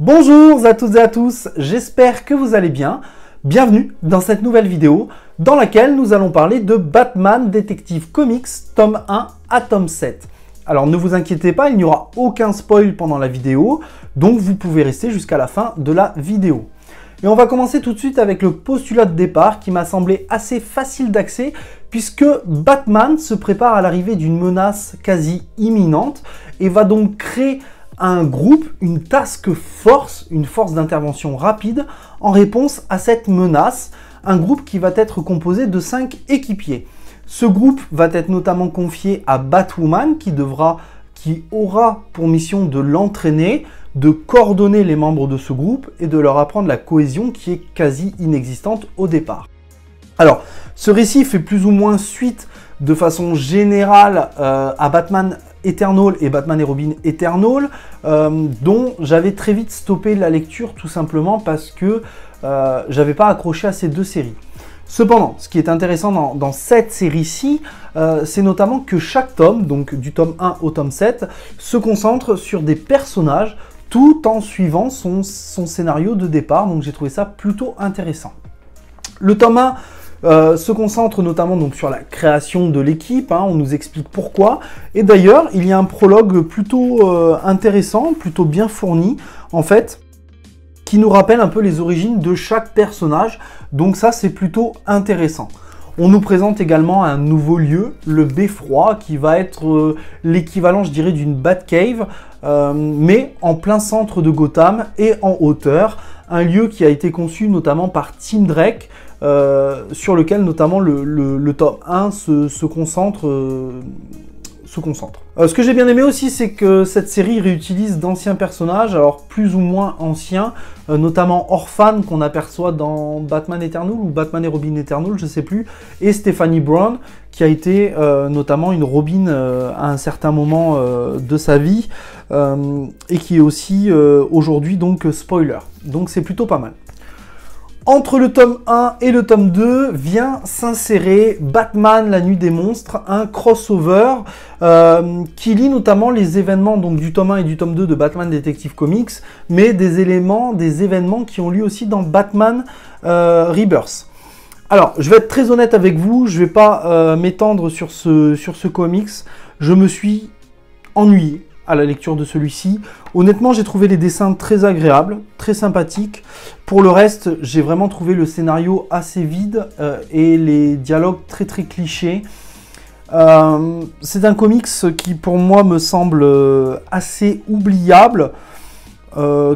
Bonjour à toutes et à tous, j'espère que vous allez bien. Bienvenue dans cette nouvelle vidéo dans laquelle nous allons parler de Batman Detective Comics tome 1 à tome 7. Alors ne vous inquiétez pas, il n'y aura aucun spoil pendant la vidéo, donc vous pouvez rester jusqu'à la fin de la vidéo. Et on va commencer tout de suite avec le postulat de départ qui m'a semblé assez facile d'accès puisque Batman se prépare à l'arrivée d'une menace quasi imminente et va donc créer un groupe, une task force, une force d'intervention rapide en réponse à cette menace, un groupe qui va être composé de 5 équipiers. Ce groupe va être notamment confié à Batwoman qui aura pour mission de l'entraîner, de coordonner les membres de ce groupe et de leur apprendre la cohésion qui est quasi inexistante au départ. Alors, ce récit fait plus ou moins suite de façon générale à Batman Eternal et Batman et Robin Eternal, dont j'avais très vite stoppé la lecture tout simplement parce que j'avais pas accroché à ces deux séries. Cependant, ce qui est intéressant dans cette série-ci, c'est notamment que chaque tome, donc du tome 1 au tome 7, se concentre sur des personnages tout en suivant son scénario de départ, donc j'ai trouvé ça plutôt intéressant. Le tome 1 se concentre notamment donc sur la création de l'équipe, on nous explique pourquoi, et d'ailleurs il y a un prologue plutôt intéressant, plutôt bien fourni en fait, qui nous rappelle un peu les origines de chaque personnage, donc ça c'est plutôt intéressant. On nous présente également un nouveau lieu, le Beffroi, qui va être l'équivalent, je dirais, d'une Batcave, mais en plein centre de Gotham et en hauteur. Un lieu qui a été conçu notamment par Tim Drake, sur lequel notamment le tome 1 se concentre. Ce que j'ai bien aimé aussi, c'est que cette série réutilise d'anciens personnages, alors plus ou moins anciens, notamment Orphan qu'on aperçoit dans Batman Eternal ou Batman et Robin Eternal, je sais plus, et Stephanie Brown qui a été notamment une Robin à un certain moment de sa vie et qui est aussi aujourd'hui donc spoiler. Donc c'est plutôt pas mal. Entre le tome 1 et le tome 2 vient s'insérer Batman, la nuit des monstres, un crossover qui lie notamment les événements donc, du tome 1 et du tome 2 de Batman Detective Comics, mais des événements qui ont lieu aussi dans Batman Rebirth. Alors, je vais être très honnête avec vous, je ne vais pas m'étendre sur ce comics, je me suis ennuyé à la lecture de celui-ci. Honnêtement, j'ai trouvé les dessins très agréables, très sympathiques. Pour le reste, j'ai vraiment trouvé le scénario assez vide et les dialogues très clichés. C'est un comics qui pour moi me semble assez oubliable,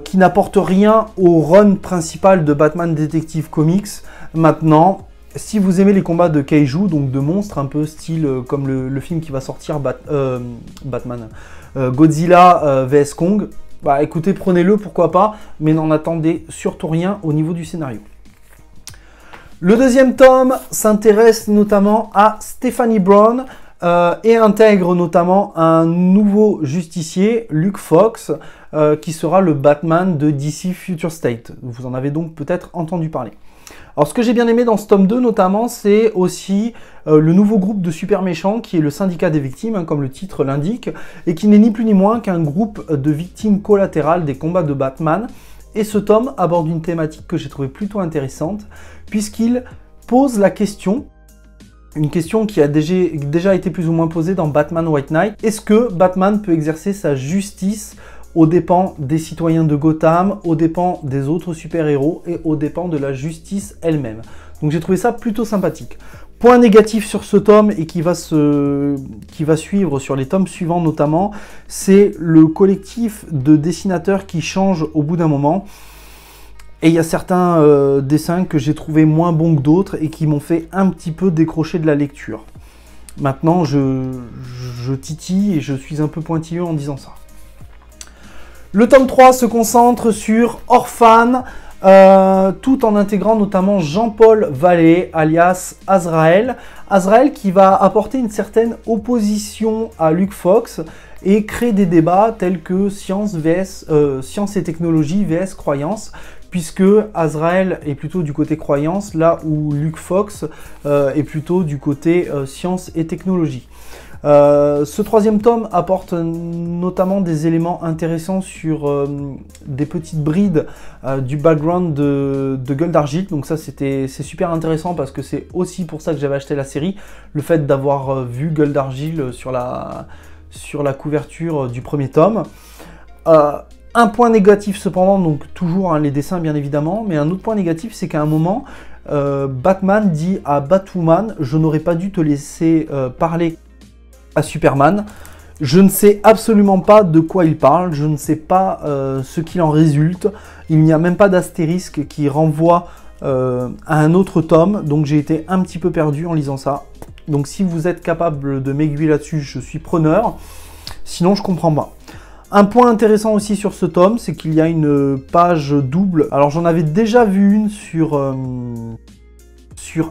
qui n'apporte rien au run principal de Batman Detective Comics. Maintenant, si vous aimez les combats de kaiju, donc de monstres, un peu style comme le film qui va sortir, Godzilla vs Kong, bah écoutez, prenez-le, pourquoi pas, mais n'en attendez surtout rien au niveau du scénario. Le deuxième tome s'intéresse notamment à Stephanie Brown et intègre notamment un nouveau justicier, Luke Fox, qui sera le Batman de DC Future State. Vous en avez donc peut-être entendu parler. Alors ce que j'ai bien aimé dans ce tome 2 notamment, c'est aussi le nouveau groupe de super méchants qui est le syndicat des victimes, comme le titre l'indique, et qui n'est ni plus ni moins qu'un groupe de victimes collatérales des combats de Batman. Et ce tome aborde une thématique que j'ai trouvée plutôt intéressante, puisqu'il pose la question, une question qui a déjà été plus ou moins posée dans Batman White Knight, est-ce que Batman peut exercer sa justice aux dépens des citoyens de Gotham, aux dépens des autres super-héros et aux dépens de la justice elle-même. Donc j'ai trouvé ça plutôt sympathique. Point négatif sur ce tome et qui va suivre sur les tomes suivants notamment, c'est le collectif de dessinateurs qui change au bout d'un moment. Et il y a certains dessins que j'ai trouvé moins bons que d'autres et qui m'ont fait un petit peu décrocher de la lecture. Maintenant, je titille et je suis un peu pointilleux en disant ça. Le tome 3 se concentre sur Orphan, tout en intégrant notamment Jean-Paul Vallée, alias Azrael. Azrael qui va apporter une certaine opposition à Luke Fox et créer des débats tels que science et technologie vs croyance, puisque Azrael est plutôt du côté croyance, là où Luke Fox est plutôt du côté science et technologie. Ce troisième tome apporte notamment des éléments intéressants sur des petites brides du background de Gueule d'Argile. Donc ça c'est super intéressant parce que c'est aussi pour ça que j'avais acheté la série. Le fait d'avoir vu Gueule d'Argile sur la couverture du premier tome. Un point négatif cependant, donc toujours hein, les dessins bien évidemment, mais un autre point négatif c'est qu'à un moment, Batman dit à Batwoman « Je n'aurais pas dû te laisser parler à Superman ». Je ne sais absolument pas de quoi il parle, je ne sais pas ce qu'il en résulte. Il n'y a même pas d'astérisque qui renvoie à un autre tome, donc j'ai été un petit peu perdu en lisant ça. Donc si vous êtes capable de m'aiguiller là-dessus, je suis preneur. Sinon, je comprends pas. Un point intéressant aussi sur ce tome, c'est qu'il y a une page double. Alors j'en avais déjà vu une sur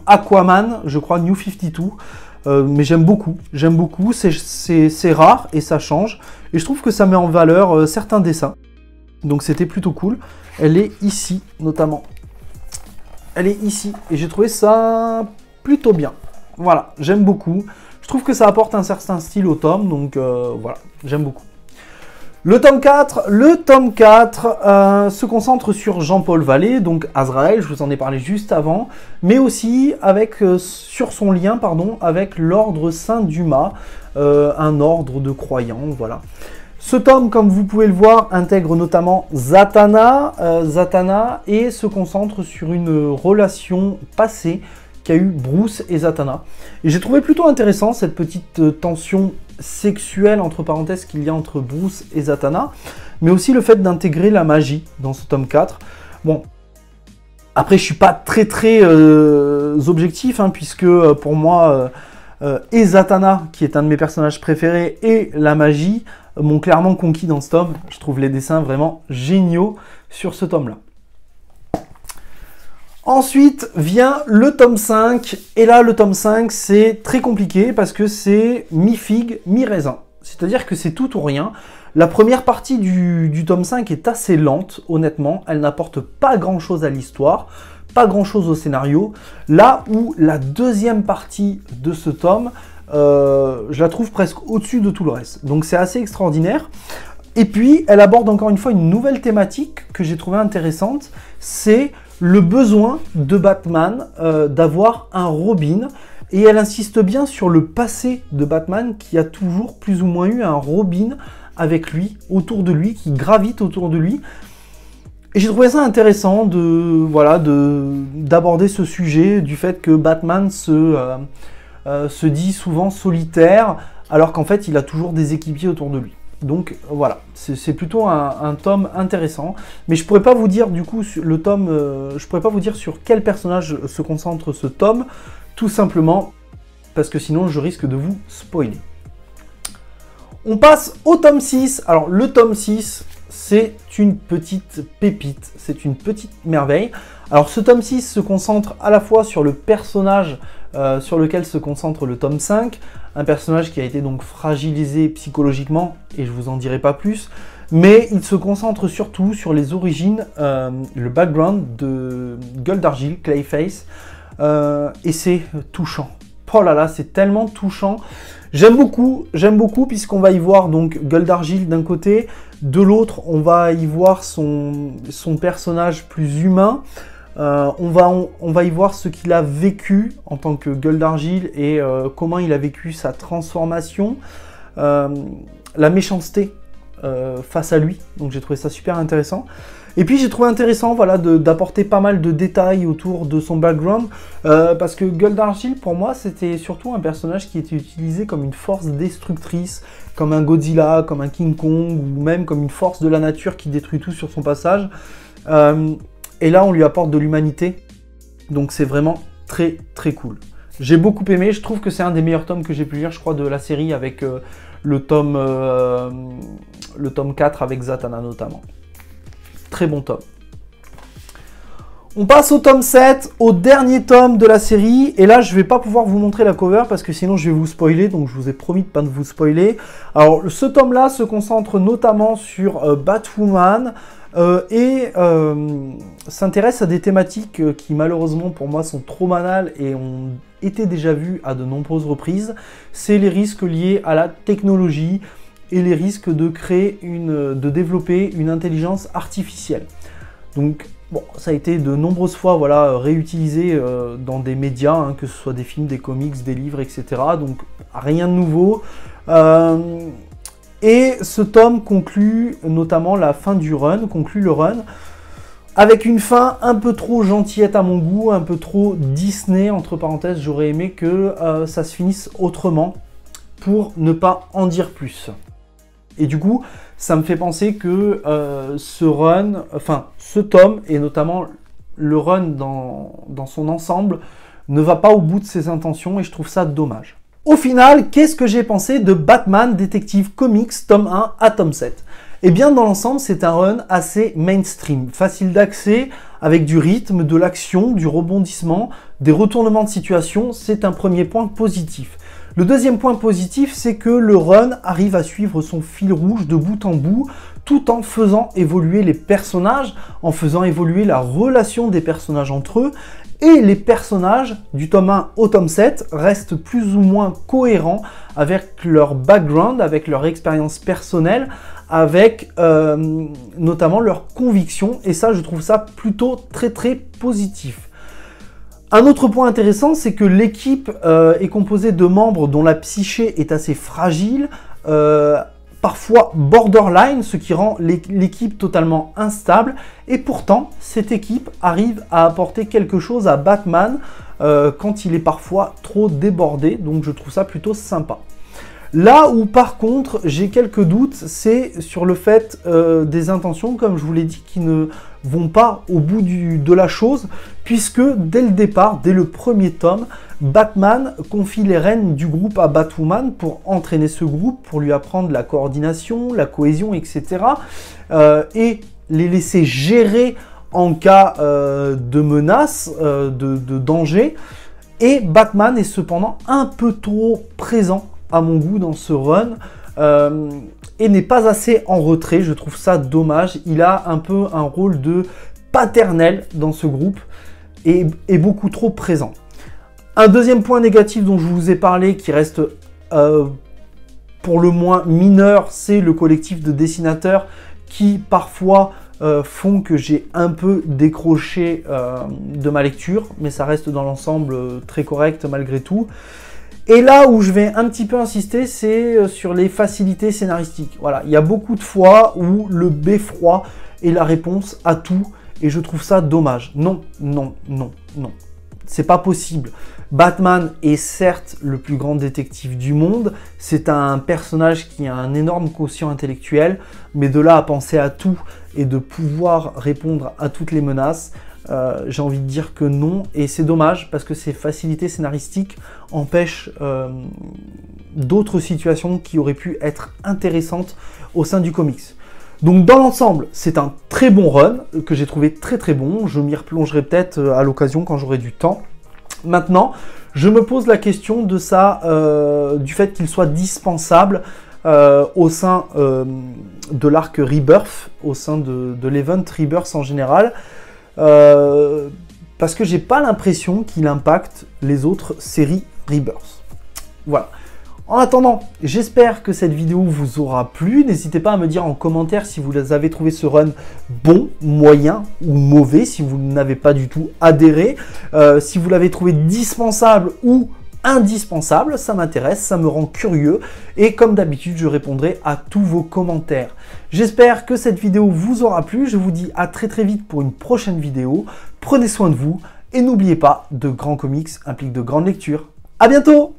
Aquaman, je crois, New 52. Mais j'aime beaucoup, c'est rare et ça change. Et je trouve que ça met en valeur certains dessins. Donc c'était plutôt cool. Elle est ici, notamment. Elle est ici. Et j'ai trouvé ça plutôt bien. Voilà, j'aime beaucoup. Je trouve que ça apporte un certain style au tome. Donc voilà, j'aime beaucoup. Le tome 4 se concentre sur Jean-Paul Vallée, donc Azrael, je vous en ai parlé juste avant, mais aussi avec, sur son lien avec l'ordre Saint Dumas, un ordre de croyants, voilà. Ce tome, comme vous pouvez le voir, intègre notamment Zatanna, et se concentre sur une relation passée qu'a eu Bruce et Zatanna. Et j'ai trouvé plutôt intéressant cette petite tension sexuelle, entre parenthèses, qu'il y a entre Bruce et Zatanna, mais aussi le fait d'intégrer la magie dans ce tome 4. Bon, après je suis pas très objectif, hein, puisque pour moi, et Zatanna, qui est un de mes personnages préférés, et la magie m'ont clairement conquis dans ce tome. Je trouve les dessins vraiment géniaux sur ce tome-là. Ensuite vient le tome 5, et là le tome 5 c'est très compliqué parce que c'est mi-figue, mi-raisin. C'est-à-dire que c'est tout ou rien. La première partie du tome 5 est assez lente, honnêtement, elle n'apporte pas grand-chose à l'histoire, pas grand-chose au scénario, là où la deuxième partie de ce tome, je la trouve presque au-dessus de tout le reste. Donc c'est assez extraordinaire. Et puis elle aborde encore une fois une nouvelle thématique que j'ai trouvée intéressante, c'est le besoin de Batman d'avoir un Robin, et elle insiste bien sur le passé de Batman qui a toujours plus ou moins eu un Robin avec lui, autour de lui, qui gravite autour de lui. Et j'ai trouvé ça intéressant d'aborder ce sujet du fait que Batman se dit souvent solitaire, alors qu'en fait il a toujours des équipiers autour de lui. Donc voilà, c'est plutôt un tome intéressant, mais je pourrais pas vous dire du coup le tome, je pourrais pas vous dire sur quel personnage se concentre ce tome, tout simplement parce que sinon je risque de vous spoiler. On passe au tome 6. Alors le tome 6, c'est une petite pépite, c'est une petite merveille. Alors ce tome 6 se concentre à la fois sur le personnage sur lequel se concentre le tome 5, un personnage qui a été donc fragilisé psychologiquement, et je vous en dirai pas plus, mais il se concentre surtout sur les origines, le background de Gueule d'Argile, Clayface, et c'est touchant. Oh là là, c'est tellement touchant. J'aime beaucoup puisqu'on va y voir donc Gueule d'Argile d'un côté, de l'autre on va y voir son personnage plus humain. On va y voir ce qu'il a vécu en tant que Gueule d'Argile et comment il a vécu sa transformation, la méchanceté face à lui. Donc j'ai trouvé ça super intéressant. Et puis j'ai trouvé intéressant d'apporter pas mal de détails autour de son background, parce que Gueule d'Argile pour moi c'était surtout un personnage qui était utilisé comme une force destructrice, comme un Godzilla, comme un King Kong, ou même comme une force de la nature qui détruit tout sur son passage. Et là, on lui apporte de l'humanité, donc c'est vraiment très cool. J'ai beaucoup aimé, je trouve que c'est un des meilleurs tomes que j'ai pu lire, je crois, de la série, avec le tome 4 avec Zatanna notamment. Très bon tome. On passe au tome 7, au dernier tome de la série, et là je vais pas pouvoir vous montrer la cover parce que sinon je vais vous spoiler, donc je vous ai promis de pas vous spoiler. Alors ce tome là se concentre notamment sur Batwoman, et s'intéresse à des thématiques qui malheureusement pour moi sont trop banales et ont été déjà vu à de nombreuses reprises, c'est les risques liés à la technologie et les risques de de développer une intelligence artificielle. Donc, bon, ça a été de nombreuses fois voilà, réutilisé dans des médias, hein, que ce soit des films, des comics, des livres, etc. Donc, rien de nouveau. Et ce tome conclut notamment la fin du run, conclut le run, avec une fin un peu trop gentillette à mon goût, un peu trop Disney, entre parenthèses. J'aurais aimé que ça se finisse autrement pour ne pas en dire plus. Et du coup, ça me fait penser que ce tome, et notamment le run dans son ensemble, ne va pas au bout de ses intentions et je trouve ça dommage. Au final, qu'est-ce que j'ai pensé de Batman Detective Comics tome 1 à tome 7 ? Eh bien, dans l'ensemble, c'est un run assez mainstream, facile d'accès, avec du rythme, de l'action, du rebondissement, des retournements de situation. C'est un premier point positif. Le deuxième point positif, c'est que le run arrive à suivre son fil rouge de bout en bout, tout en faisant évoluer les personnages, en faisant évoluer la relation des personnages entre eux, et les personnages du tome 1 au tome 7 restent plus ou moins cohérents avec leur background, avec leur expérience personnelle, avec notamment leurs convictions, et ça, je trouve ça plutôt très positif. Un autre point intéressant, c'est que l'équipe est composée de membres dont la psyché est assez fragile, parfois borderline, ce qui rend l'équipe totalement instable. Et pourtant, cette équipe arrive à apporter quelque chose à Batman quand il est parfois trop débordé. Donc je trouve ça plutôt sympa. Là où par contre j'ai quelques doutes, c'est sur le fait des intentions, comme je vous l'ai dit, qui ne vont pas au bout de la chose, puisque dès le départ, dès le premier tome, Batman confie les rênes du groupe à Batwoman pour entraîner ce groupe, pour lui apprendre la coordination, la cohésion, etc. Et les laisser gérer en cas de menace, de danger. Et Batman est cependant un peu trop présent à mon goût dans ce run et n'est pas assez en retrait. Je trouve ça dommage. Il a un peu un rôle de paternel dans ce groupe et est beaucoup trop présent. Un deuxième point négatif dont je vous ai parlé, qui reste pour le moins mineur, c'est le collectif de dessinateurs qui parfois font que j'ai un peu décroché de ma lecture, mais ça reste dans l'ensemble très correct malgré tout. Et là où je vais un petit peu insister, c'est sur les facilités scénaristiques. Voilà, il y a beaucoup de fois où le beffroi est la réponse à tout, et je trouve ça dommage. Non, non, non, non. C'est pas possible. Batman est certes le plus grand détective du monde, c'est un personnage qui a un énorme quotient intellectuel, mais de là à penser à tout et de pouvoir répondre à toutes les menaces, j'ai envie de dire que non, et c'est dommage parce que ces facilités scénaristiques empêchent d'autres situations qui auraient pu être intéressantes au sein du comics. Donc dans l'ensemble, c'est un très bon run que j'ai trouvé très bon. Je m'y replongerai peut-être à l'occasion quand j'aurai du temps. Maintenant, je me pose la question de du fait qu'il soit dispensable au sein de l'arc Rebirth, au sein de l'event Rebirth en général, parce que j'ai pas l'impression qu'il impacte les autres séries Rebirth. Voilà. En attendant, j'espère que cette vidéo vous aura plu. N'hésitez pas à me dire en commentaire si vous avez trouvé ce run bon, moyen ou mauvais, si vous n'avez pas du tout adhéré, si vous l'avez trouvé dispensable ou indispensable, ça m'intéresse, ça me rend curieux et comme d'habitude, je répondrai à tous vos commentaires. J'espère que cette vidéo vous aura plu. Je vous dis à très vite pour une prochaine vidéo. Prenez soin de vous et n'oubliez pas, de grands comics impliquent de grandes lectures. À bientôt!